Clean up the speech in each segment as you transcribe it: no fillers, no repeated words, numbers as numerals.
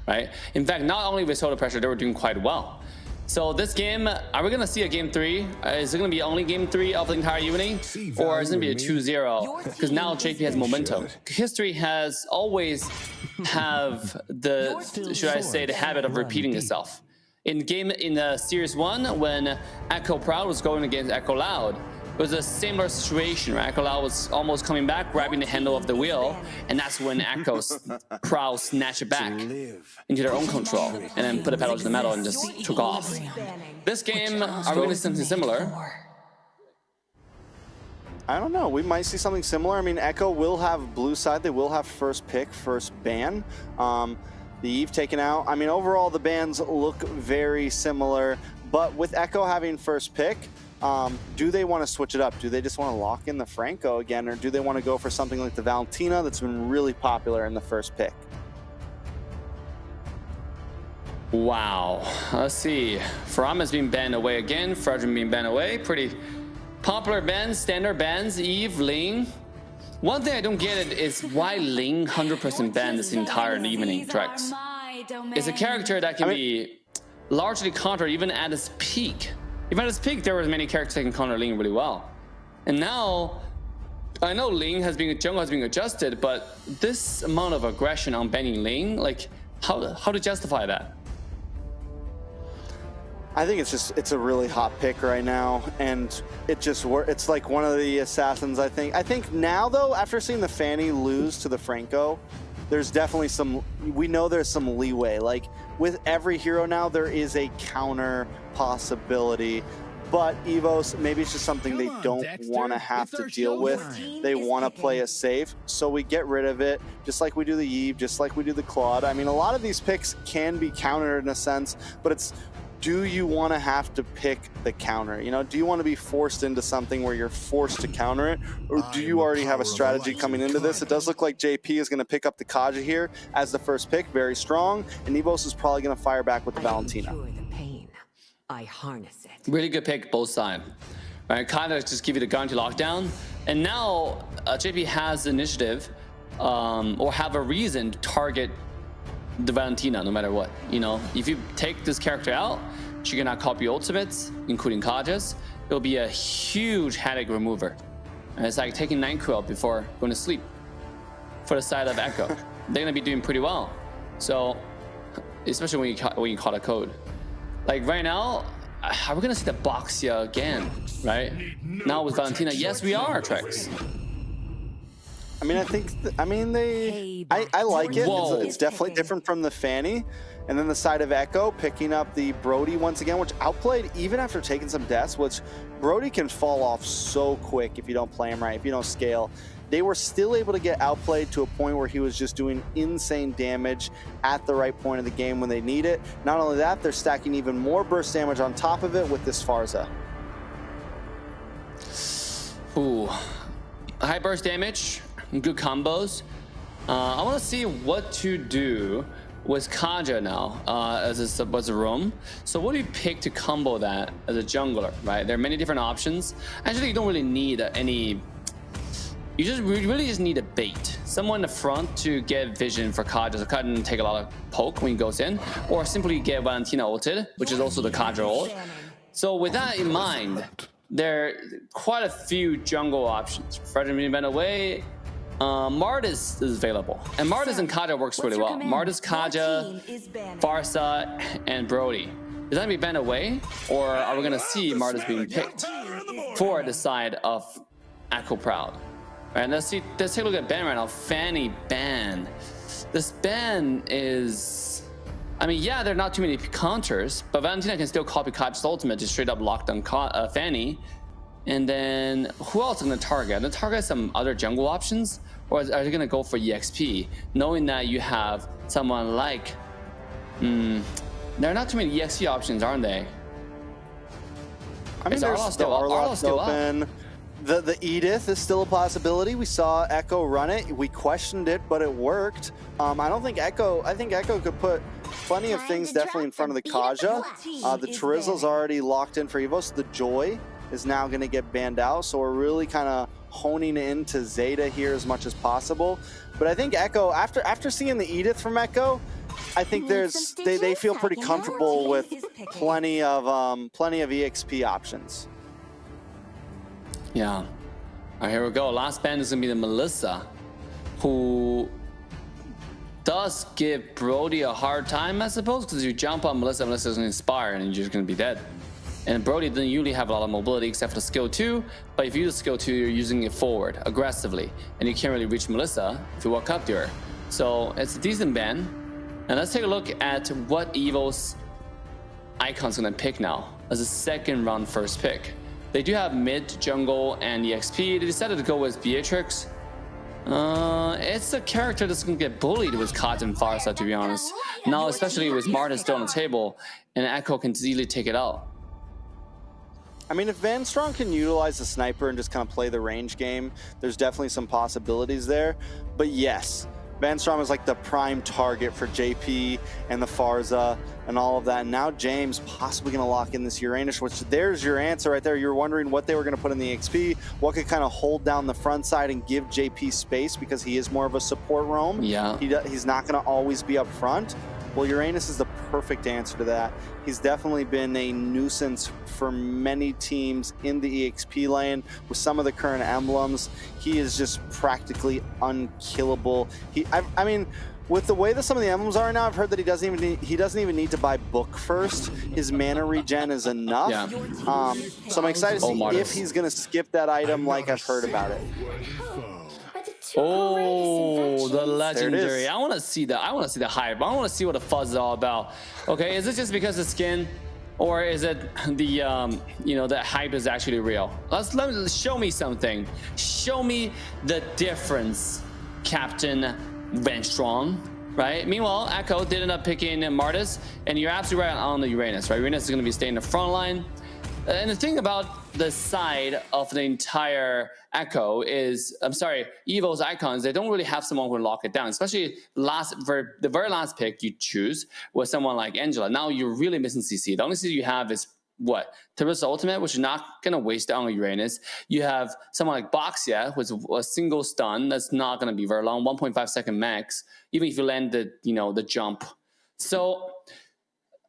right? In fact, not only with Solar Pressure, they were doing quite well. So this game, are we going to see a game 3? Is it going to be only game 3 of the entire evening? Or is it going to be a 2-0? Because now JP has momentum. History has always have the, should I say, the habit of repeating itself. In Series 1, when Echo Proud was going against Echo Loud, it was a similar situation, right? Echo Loud was almost coming back, grabbing the handle of the wheel, and that's when Echo Proud snatched it back into their own control, and then put the pedal to the metal and just took off. This game, are we going to see something similar? I don't know. We might see something similar. I mean, Echo will have blue side. They will have first pick, first ban. The Eve taken out. I mean, overall, the bans look very similar, but with Echo having first pick, do they want to switch it up? Do they just want to lock in the Franco again, or do they want to go for something like the Valentina that's been really popular in the first pick? Wow. Let's see. From is being banned away again. Fredrin being banned away. Pretty popular bans, standard bans. Eve, Ling. One thing I don't get it is why Ling 100% banned this entire evening, Trex. It's a character that can be largely countered even at its peak. Even at its peak, there were many characters that can counter Ling really well. And now, I know Ling has been, jungle has been adjusted, but this amount of aggression on banning Ling, like, how to justify that? I think it's a really hot pick right now, and it's like one of the assassins, I think. I think now, though, after seeing the Fanny lose to the Franco, there's definitely some, we know there's some leeway. Like, with every hero now, there is a counter possibility. But Evos, maybe it's just something they don't want to have to deal with. They want to play it safe, so we get rid of it, just like we do the Eve, just like we do the Claude. I mean, a lot of these picks can be countered in a sense, but it's, do you want to have to pick the counter? You know, do you want to be forced into something where you're forced to counter it? Or do you already have a strategy coming into this? It does look like JP is going to pick up the Kaja here as the first pick, very strong. And Evos is probably going to fire back with the Valentina. I harness it. Really good pick, both sides. Right, Kaja just give you the guarantee lockdown. And now JP has initiative or have a reason to target the Valentina no matter what. You know, if you take this character out, she cannot copy ultimates, including Kaja's. It'll be a huge headache remover. And it's like taking 9 Quill before going to sleep for the side of Echo. They're gonna be doing pretty well. So, especially when you call a code. Like right now, are we gonna see the Boxia again? Right? Now with Valentina, yes we are, Trex. I mean, I like it. It's definitely different from the Fanny. And then the side of Echo picking up the Brody once again, which outplayed even after taking some deaths, which Brody can fall off so quick if you don't play him right, if you don't scale. They were still able to get outplayed to a point where he was just doing insane damage at the right point of the game when they need it. Not only that, they're stacking even more burst damage on top of it with this Farza. Ooh, high burst damage. Good combos. I want to see what to do with Kaja now as a roam. So what do you pick to combo that as a jungler, right? There are many different options. Actually, you don't really need any. You really just need a bait. Someone in the front to get vision for Kaja, so Kaja can take a lot of poke when he goes in, or simply get Valentina ulted, which is also the Kaja ult. So with that in mind, there are quite a few jungle options. Fredrin being bent away. Martis is available, and Martis and Kaja works really well. Martis, Kaja, Farsa, and Brody. Is that gonna be banned away, or are we gonna see Martis being picked for the side of Echo Proud? All right, let's take a look at ban right now. Fanny ban. This ban is, I mean, yeah, there are not too many counters, but Valentina can still copy Kaja's ultimate to straight up lock down Fanny. And then who else are going to target? They target some other jungle options, or are they going to go for EXP, knowing that you have someone like, there are not too many EXP options, aren't they? I mean, there's still Arlot's open. The Edith is still a possibility. We saw Echo run it. We questioned it, but it worked. I think Echo could put plenty of things definitely in front of the Kaja. The Trizzle's already locked in for Evos. The Joy is now going to get banned out, so we're really kind of honing into Zeta here as much as possible. But I think Echo, after seeing the Edith from Echo, I think there's they feel pretty comfortable with plenty of EXP options. Yeah. All right, here we go. Last band is gonna be the Melissa, who does give Brody a hard time, I suppose, because you jump on Melissa, Melissa's gonna inspire, and you're just gonna be dead. And Brody doesn't usually have a lot of mobility except for the skill 2, but if you use skill 2, you're using it forward aggressively, and you can't really reach Melissa if you walk up to her. So it's a decent ban. And let's take a look at what Evos Icon's gonna pick now as a second round first pick. They do have mid, jungle, and EXP. They decided to go with Beatrix. It's a character that's gonna get bullied with Kaj and Farsa, to be honest. Now, especially with Martin still on the table, and Echo can easily take it out. I mean, if Van Strong can utilize the sniper and just kind of play the range game, there's definitely some possibilities there. But yes, Van Strong is like the prime target for JP and the Farsa and all of that. And now James possibly going to lock in this Uranus, which there's your answer right there. You're wondering what they were going to put in the XP, what could kind of hold down the front side and give JP space because he is more of a support roam. Yeah. He's not going to always be up front. Well, Uranus is the perfect answer to that. He's definitely been a nuisance for many teams in the EXP lane. With some of the current emblems, he is just practically unkillable. I mean, with the way that some of the emblems are now, I've heard that he doesn't even need to buy book first. His mana regen is enough. Yeah. So I'm excited to see if he's going to skip that item like I've heard about it. Oh, the legendary. I want to see that. I want to see the hype. I want to see what the fuzz is all about. Okay, is it just because of skin, or is it the the hype is actually real? Let show me something. Show me the difference, Captain Van Strong. Right. Meanwhile, Echo did end up picking Martis, and you're absolutely right on the Uranus. Right, Uranus is going to be staying in the front line. And the thing about the side of the entire Echo is, Evos Icons, they don't really have someone who will lock it down, especially the very last pick you choose was someone like Angela. Now you're really missing CC. The only CC you have is what? Terra's ultimate, which you're not going to waste on Uranus. You have someone like Boxia, who's a single stun that's not going to be very long, 1.5 second max, even if you land the jump. So,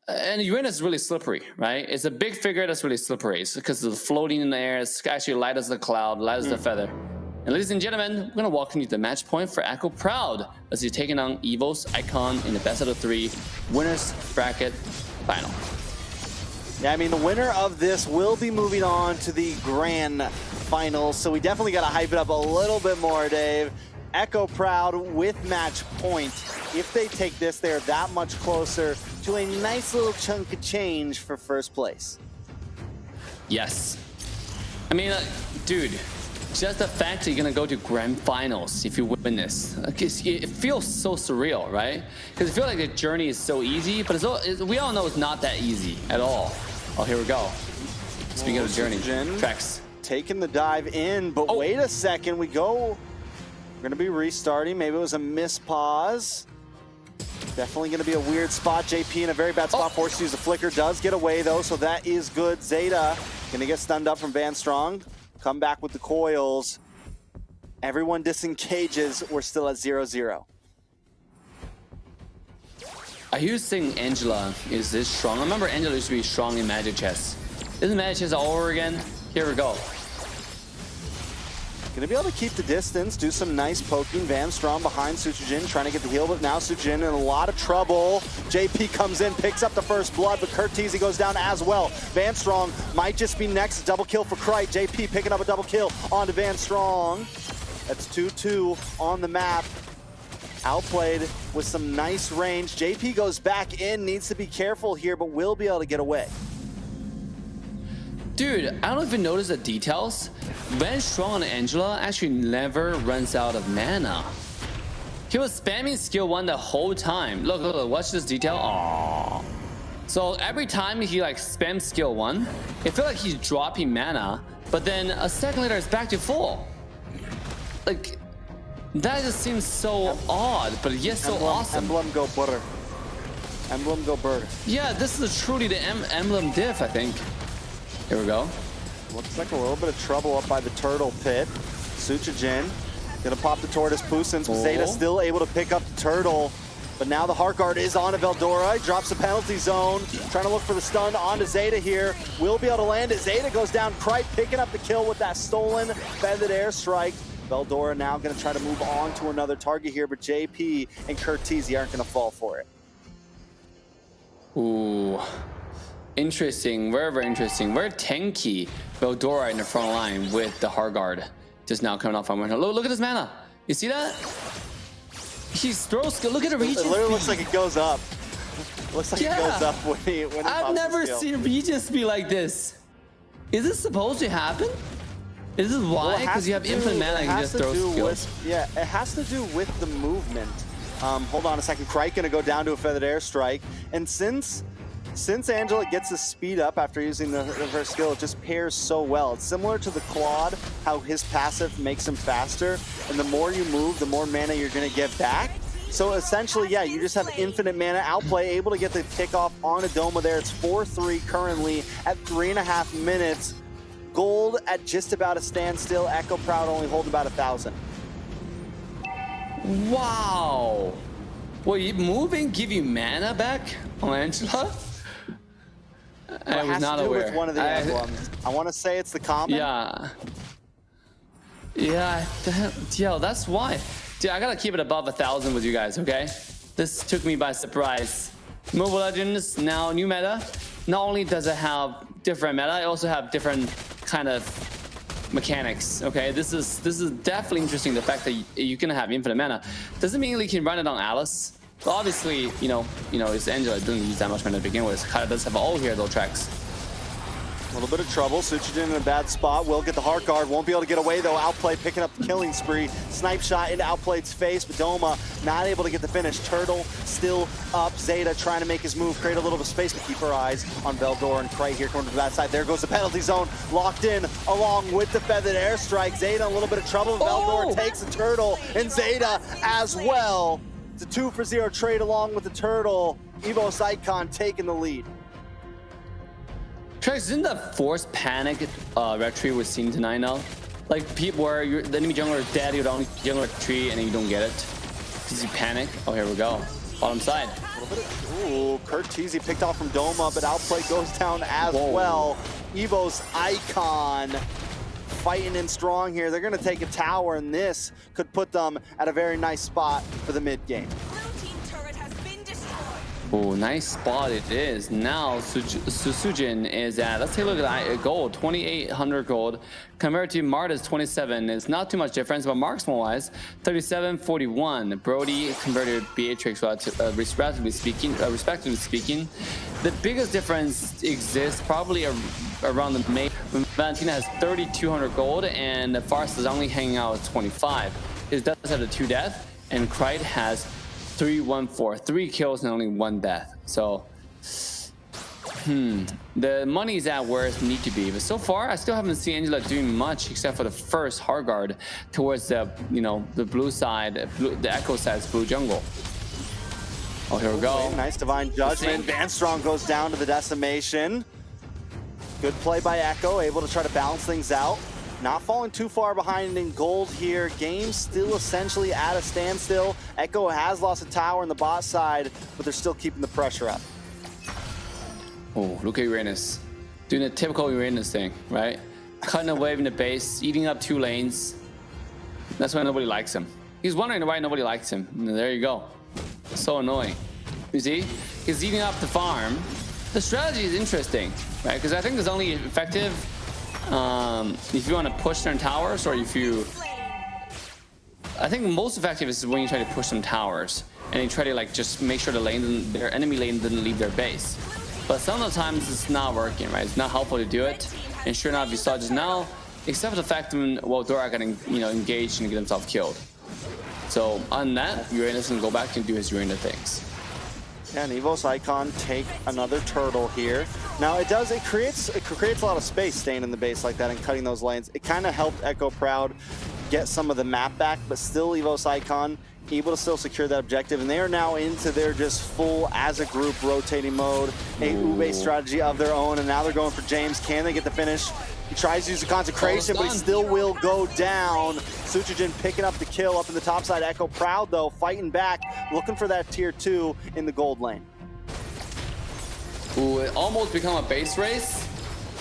and Uranus is really slippery, right? It's a big figure that's really slippery. It's because of the floating in the air. It's actually light as the cloud, light as the feather. And ladies and gentlemen, we're going to welcome you to the match point for Echo Proud as he's taking on Evos Icon in the best out of 3 winners bracket final. Yeah, I mean, the winner of this will be moving on to the grand finals. So we definitely got to hype it up a little bit more, Dave. Echo Proud with match point. If they take this, they're that much closer to a nice little chunk of change for first place. Yes. I mean, dude, just the fact that you're going to go to grand finals if you win this, it feels so surreal, right? Because I feel like the journey is so easy, but we all know it's not that easy at all. Oh, here we go. Speaking of the journey, Trex. Taking the dive in, but wait a second, we're gonna be restarting. Maybe it was a miss pause. Definitely gonna be a weird spot. JP in a very bad spot, forced to use the flicker. Does get away though, so that is good. Zeta gonna get stunned up from Van Strong. Come back with the coils. Everyone disengages. We're still at 0-0. Are you saying Angela is this strong? I remember Angela used to be strong in Magic Chess. Isn't Magic Chess all over again? Here we go. Gonna be able to keep the distance, do some nice poking. Van Strong behind Suchijin, trying to get the heal, but now Suchijin in a lot of trouble. JP comes in, picks up the first blood, but Curtizi goes down as well. Van Strong might just be next. Double kill for Krite. JP picking up a double kill onto Van Strong. That's 2-2 on the map. Outplayed with some nice range. JP goes back in, needs to be careful here, but will be able to get away. Dude, I don't even notice the details. Van Strong and Angela actually never runs out of mana. He was spamming skill 1 the whole time. Look, watch this detail. Aww. So every time he spams skill 1, it feels like he's dropping mana, but then a second later it's back to full. That just seems so odd, but yet so awesome. Emblem go butter. Emblem go bird. Yeah, this is truly the emblem diff, I think. Here we go. Looks like a little bit of trouble up by the turtle pit. Suchijin gonna pop the tortoise Pusins, but Zeta still able to pick up the turtle. But now the Heart Guard is on to Veldora. He drops the penalty zone, trying to look for the stun onto Zeta here. Will be able to land it. Zeta goes down. Krite picking up the kill with that stolen feathered airstrike. Veldora now going to try to move on to another target here, but JP and Curtizi aren't going to fall for it. Ooh, interesting. Very, very interesting. Very tanky Veldora in the front line with the Heart Guard just now coming off from winter. Look at this mana. You see that? He throws. Look at the Regent. It literally looks like it goes up. Looks like it goes up when he I've never seen Regents be like this. Is this supposed to happen? Is this why? Because you have infinite mana, you can just throw skills. Yeah, it has to do with the movement. Hold on a second. Krite gonna go down to a feathered airstrike, and since Angela gets the speed up after using her skill, it just pairs so well. It's similar to the Claude, how his passive makes him faster, and the more you move, the more mana you're gonna get back. So essentially, yeah, you just have infinite mana outplay, able to get the kickoff on Adoma there. It's 4-3 currently at 3.5 minutes. Gold at just about a standstill. Echo Proud only holding about 1,000. Wow. Well, moving give you mana back on Angela? I was not aware. With one of the emblems. I want to say it's the common. Yeah. Yeah, that's why. Dude, I gotta keep it above 1,000 with you guys, okay? This took me by surprise. Mobile Legends, now new meta. Not only does it have different meta, it also have different kind of mechanics, okay? This is definitely interesting, the fact that you can have infinite mana. Doesn't mean you can run it on Alice. But obviously, you know, it's Angela. It doesn't use that much mana to begin with. Kind of does have all hero tracks. A little bit of trouble. Suchijin in a bad spot. Will get the Heart Guard. Won't be able to get away though. Outplay picking up the killing spree. Snipe shot into Outplayed's face, but Doma not able to get the finish. Turtle still up. Zeta trying to make his move, create a little bit of space, but keep her eyes on Veldora and Krite here coming to that side. There goes the penalty zone. Locked in along with the feathered airstrike. Zeta in a little bit of trouble. Veldora takes the turtle and Zeta as well. It's a 2-for-0 trade along with the turtle. Evos Icon taking the lead. Trax, isn't the forced panic retreat we're seeing tonight now? Like people where the enemy jungler is dead, you don't jungler retreat and you don't get it because you panic. Oh, here we go. Bottom side. A little bit of, ooh, Curtizi picked off from Doma, but Outplay goes down as well. Evos Icon fighting in strong here. They're going to take a tower, and this could put them at a very nice spot for the mid game. Oh, nice spot it is. Now Suchijin is at, let's take a look at gold, 2,800 gold compared to Marta's 27. It's not too much difference, but marksman wise, 37-41. Brody converted Beatrix, respectively speaking. The biggest difference exists probably around the May. Valentina has 3,200 gold and Farce is only hanging out with 25. It does have the 2 death, and Krite has 314, 3 kills and only 1 death. So, the money's at where it needs to be. But so far, I still haven't seen Angela doing much except for the first Heart Guard towards the, the blue side, the Echo side's blue jungle. Oh, here we go. Nice Divine Judgment. Vanstrong goes down to the decimation. Good play by Echo, able to try to balance things out. Not falling too far behind in gold here. Game still essentially at a standstill. Echo has lost a tower in the bot side, but they're still keeping the pressure up. Oh, look at Uranus. Doing the typical Uranus thing, right? Cutting a wave in the base, eating up 2 lanes. That's why nobody likes him. He's wondering why nobody likes him. And there you go. So annoying. You see? He's eating up the farm. The strategy is interesting, right? Because I think it's only effective if you want to push certain towers, or if you... I think most effective is when you try to push some towers and you try to just make sure their enemy lane didn't leave their base. But some of the times it's not working, right? It's not helpful to do it. And sure enough, you saw just now, except for the fact when Dora got engaged and get himself killed. So on that, Uranus can go back and do his Uranus things. Yeah, and Evos Icon take another turtle here. Now it creates a lot of space staying in the base like that and cutting those lanes. It kind of helped Echo Proud get some of the map back, but still Evos Icon able to still secure that objective, and they are now into their just full as a group rotating mode, a Ube strategy of their own, and now they're going for James. Can they get the finish? He tries to use the consecration, but he still will go down. Suchijin picking up the kill up in the top side. Echo Proud, though, fighting back, looking for that tier 2 in the gold lane. Ooh, it almost become a base race,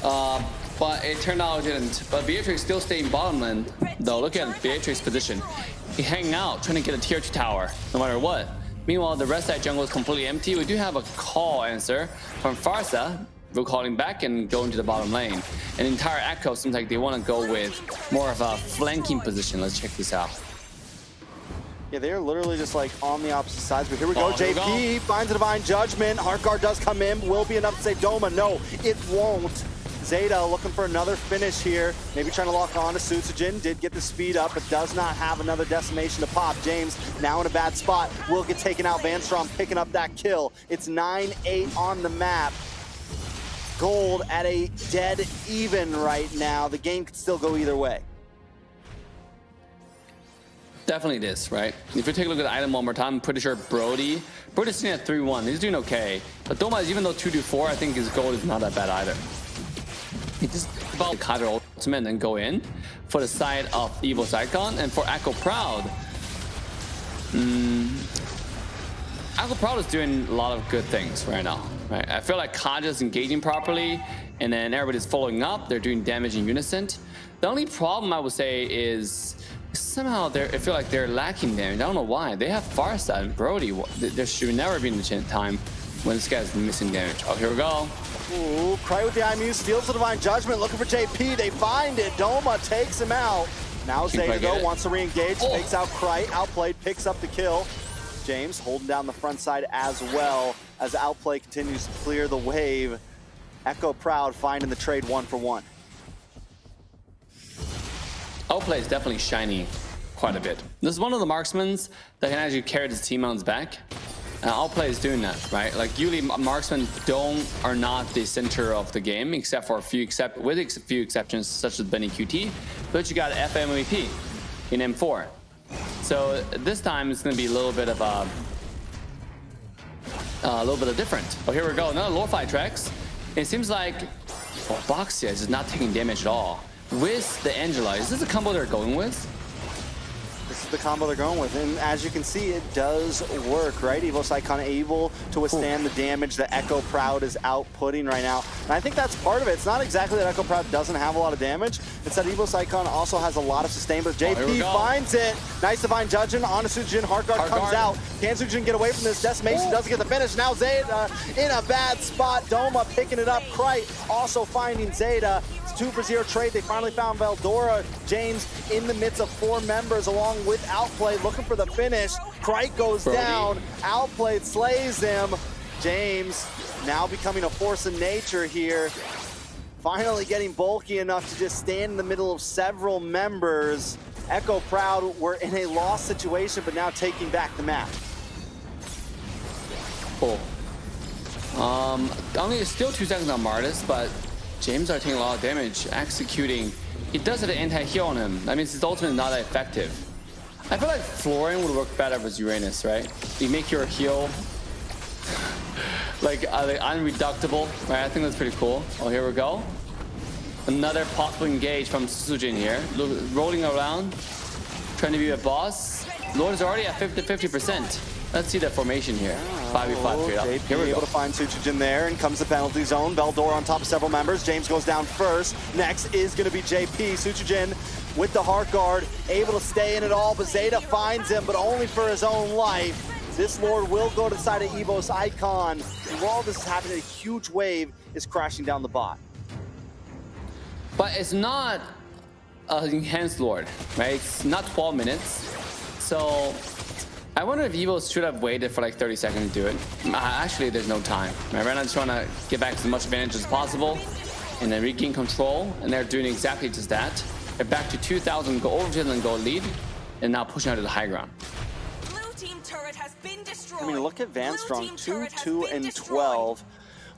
but it turned out it didn't. But Beatrix still staying bottom lane, though. Look at Beatrix's position. He hanging out, trying to get a tier 2 tower, no matter what. Meanwhile, the rest side jungle is completely empty. We do have a call answer from Farsa. We're calling back and going to the bottom lane. And the entire Echo seems like they want to go with more of a flanking position. Let's check this out. Yeah, they're literally just like on the opposite sides. But here we go. JP finds a Divine Judgment. Heartguard does come in. Will be enough to save Doma. No, it won't. Zeta looking for another finish here. Maybe trying to lock on to Sutsujin. Did get the speed up, but does not have another decimation to pop. James now in a bad spot. Will get taken out. Van Strom picking up that kill. It's 9-8 on the map. Gold at a dead even right now. The game could still go either way. Definitely this, right? If you take a look at the item one more time, I'm pretty sure Brody's sitting at 3-1. He's doing okay. But Doma, even though 2-4, I think his gold is not that bad either. He just about cut her ultimate and go in for the side of Evos Icon. And for Echo Proud, Echo Proud is doing a lot of good things right now. Right? I feel like Kaja's engaging properly, and then everybody's following up. They're doing damage in unison. The only problem I would say is somehow I feel like they're lacking damage. I don't know why. They have Farsight and Brody. There should never be a time when this guy's missing damage. Oh, here we go. Ooh, Cry with the IMU steals the Divine Judgment, looking for JP. They find it. Doma takes him out. Now Zeta, though, wants to re-engage. Takes out Cry. Outplayed, picks up the kill. James holding down the front side as well as Outplay continues to clear the wave. Echo Proud finding the trade 1-for-1. Outplay is definitely shining quite a bit. This is one of the marksmen that can actually carry his team on his back. Outplay is doing that, right? Like usually marksmen are not the center of the game, except for a few exceptions, such as Benny QT. But you got FMVP in M4. So this time it's going to be a little bit of different. Oh, here we go. Another Lore Fight tracks. It seems like Boxia is not taking damage at all with the Angela. Is this the combo they're going with? This is the combo they're going with, and as you can see, it does work, right? Evos Icon able to withstand the damage that Echo Proud is outputting right now. And I think that's part of it. It's not exactly that Echo Proud doesn't have a lot of damage. It's that Evos Icon also has a lot of sustain, but JP finds it. Nice Divine Judgment on a Suijin. Heartguard comes out. Can Suijin get away from this? Decimation doesn't get the finish. Now Zeta in a bad spot. Doma picking it up. Krite also finding Zeta. 2-for-0 trade. They finally found Veldora. James in the midst of 4 members along with Outplay looking for the finish. Krite goes down. Outplay slays him. James now becoming a force of nature here. Finally getting bulky enough to just stand in the middle of several members. Echo Proud were in a lost situation, but now taking back the map. Cool. Only still 2 seconds on Martis, but James are taking a lot of damage, executing. He does have an anti-heal on him. That means his ultimate is not that effective. I feel like Florian would work better with Uranus, right? You make your heal like unreductible, right? I think that's pretty cool. Oh, here we go. Another possible engage from Suijin here. Rolling around, trying to be a boss. Lord is already at 50%. Let's see the formation here. 5v5 straight up. Here we able to find Suijin there, and comes the penalty zone. Veldora on top of several members. James goes down first. Next is going to be JP. Suijin with the Heartguard, able to stay in it all, but Zeta finds him, but only for his own life. This Lord will go to the side of Evos Icon. And while this is happening, a huge wave is crashing down the bot. But it's not an enhanced Lord, right? It's not 12 minutes. So I wonder if Evos should have waited for like 30 seconds to do it. Actually, there's no time. Right now, I'm trying to get back as much advantage as possible and then regain control. And they're doing exactly just that. They're back to 2,000 go over and go lead, and now pushing out to the high ground. Blue team turret has been destroyed. I mean, look at Van Strong, 2-2 and 12.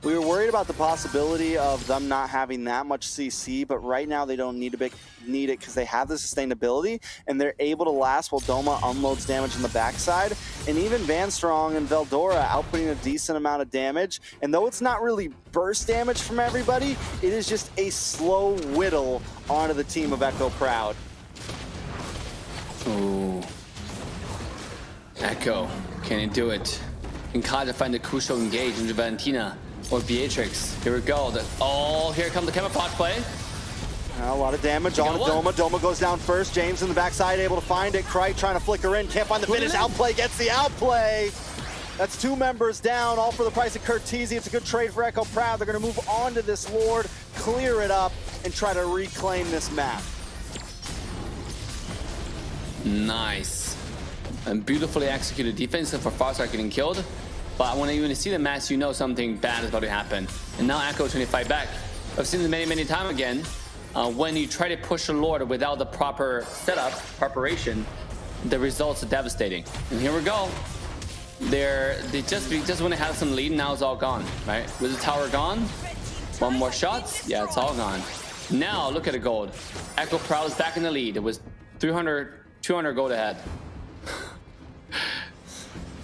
We were worried about the possibility of them not having that much CC, but right now they don't need it because they have the sustainability and they're able to last while Doma unloads damage on the backside. And even Van Strong and Veldora outputting a decent amount of damage. And though it's not really burst damage from everybody, it is just a slow whittle onto the team of Echo Proud. Ooh. Echo, can he do it? Can Kaja find the crucial engage into Valentina or Beatrix? Here we go. Oh, here comes the camouflage play. A lot of damage on Doma. Doma goes down first. James in the backside able to find it. Krite trying to flicker in. Can't find the finish. Outplay gets the outplay. That's 2 members down, all for the price of Curtizi. It's a good trade for Echo Proud. They're going to move on to this Lord, clear it up, and try to reclaim this map. Nice. And beautifully executed defense for Farstar getting killed. But when you see the match, you know something bad is about to happen. And now Echo trying to fight back. I've seen this many times again. When you try to push a Lord without the proper setup, preparation, the results are devastating. And here we go. They just want to have some lead, now it's all gone, right? With the tower gone, 1 more shot, yeah, it's all gone. Now look at the gold. Echo Proud is back in the lead. It was 200 gold ahead.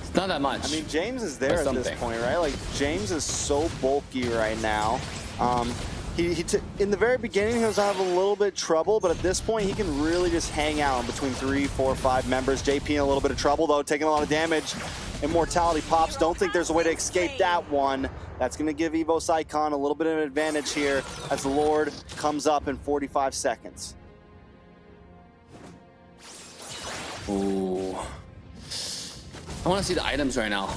It's not that much. I mean, James is there at this point, right? Like, James is so bulky right now. In the very beginning, he was having a little bit of trouble, but at this point, he can really just hang out between 3, 4, 5 members. JP in a little bit of trouble, though, taking a lot of damage. Immortality pops. Don't think there's a way to escape that one. That's going to give Evos Icon a little bit of an advantage here as the Lord comes up in 45 seconds. Ooh. I want to see the items right now.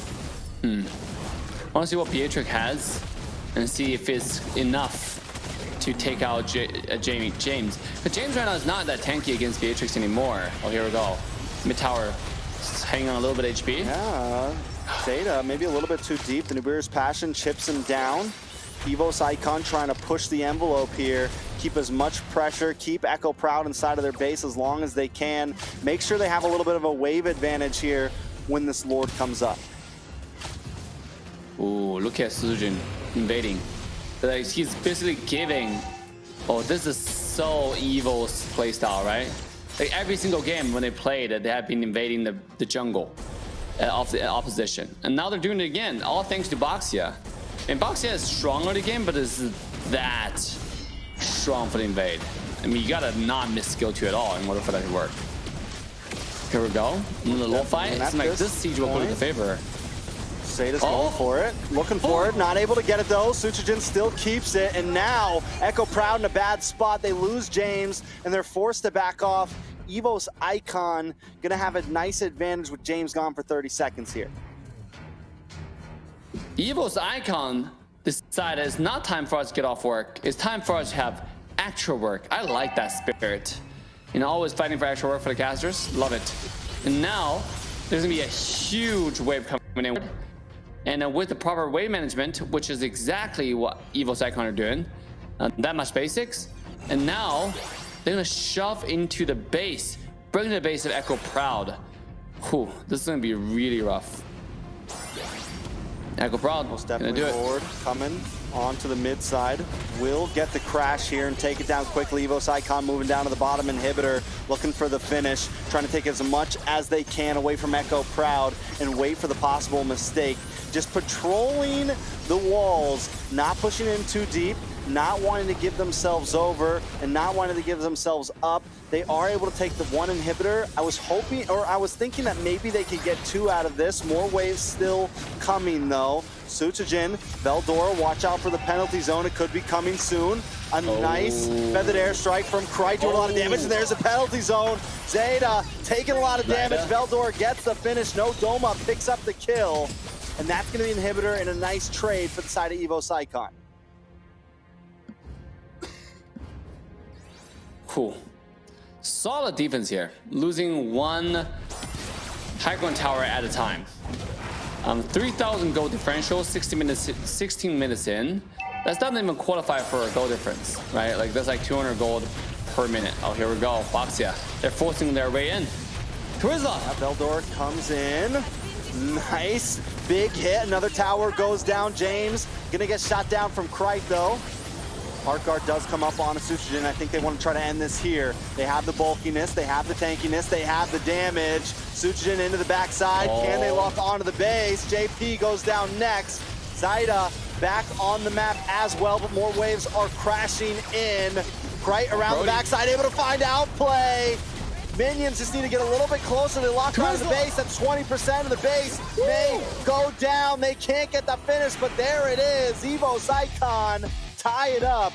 I want to see what Beatrix has and see if it's enough to take out James. But James right now is not that tanky against Beatrix anymore. Oh, here we go. Mid tower hanging on a little bit of HP. Yeah, Zeta maybe a little bit too deep. The Nubiru's Passion chips him down. Evos Icon trying to push the envelope here, keep as much pressure, keep Echo Proud inside of their base as long as they can. Make sure they have a little bit of a wave advantage here when this Lord comes up. Ooh, look at Sujin invading. Like, he's basically giving. Oh, this is so Evil's playstyle, right? Like every single game when they played, they have been invading the jungle of the opposition, and now they're doing it again, all thanks to Boxia. And Boxia is strong on the game, but is that strong for the invade. I mean, you gotta not miss skill 2 at all in order for that to work. Here we go. Another low fight. It's like this siege will put in the favor. Zeta's going for it, looking for it, not able to get it though. Suchijin still keeps it, and now Echo Proud in a bad spot. They lose James, and they're forced to back off. Evos Icon gonna have a nice advantage with James gone for 30 seconds here. Evos Icon decided it's not time for us to get off work. It's time for us to have actual work. I like that spirit. You know, always fighting for actual work for the casters. Love it. And now there's gonna be a huge wave coming in. And with the proper wave management, which is exactly what Evos Icon are doing, that much basics. And now they're gonna shove into the base, bring the base of Echo Proud. Whew, this is gonna be really rough. Echo Proud, most definitely forward, coming onto the mid side. Will get the crash here and take it down quickly. Evos Icon moving down to the bottom inhibitor, looking for the finish, trying to take as much as they can away from Echo Proud and wait for the possible mistake. Just patrolling the walls, not pushing in too deep, not wanting to give themselves over and not wanting to give themselves up. They are able to take the 1 inhibitor. I was hoping, or I was thinking that maybe they could get 2 out of this. More waves still coming though. Suchijin, Veldora, watch out for the penalty zone. It could be coming soon. A nice feathered airstrike from Krite doing a lot of damage, and there's a penalty zone. Zeta taking a lot of damage. Veldora gets the finish. No Doma picks up the kill. And that's going to be an inhibitor and a nice trade for the side of Evos Icon. Cool. Solid defense here. Losing 1 high ground tower at a time. 3,000 gold differential, 16 minutes in. That's not even qualify for a gold difference, right? Like that's like 200 gold per minute. Oh, here we go. Boxia. They're forcing their way in. Twizzler. Veldora comes in. Nice. big hit. Another tower goes down. James gonna get shot down from Krite though. Heart Guard does come up on a Suchigen. I think they want to try to end this here. They have the bulkiness, they have the tankiness, they have the damage. Suchigen into the backside. Can they lock onto the base? JP goes down next. Zaida back on the map as well, but more waves are crashing in. Krite around the backside, able to find outplay. Minions just need to get a little bit closer. They lock onto the base. That's 20% of the base. May go down. They can't get the finish, but there it is. Evos Icon tie it up.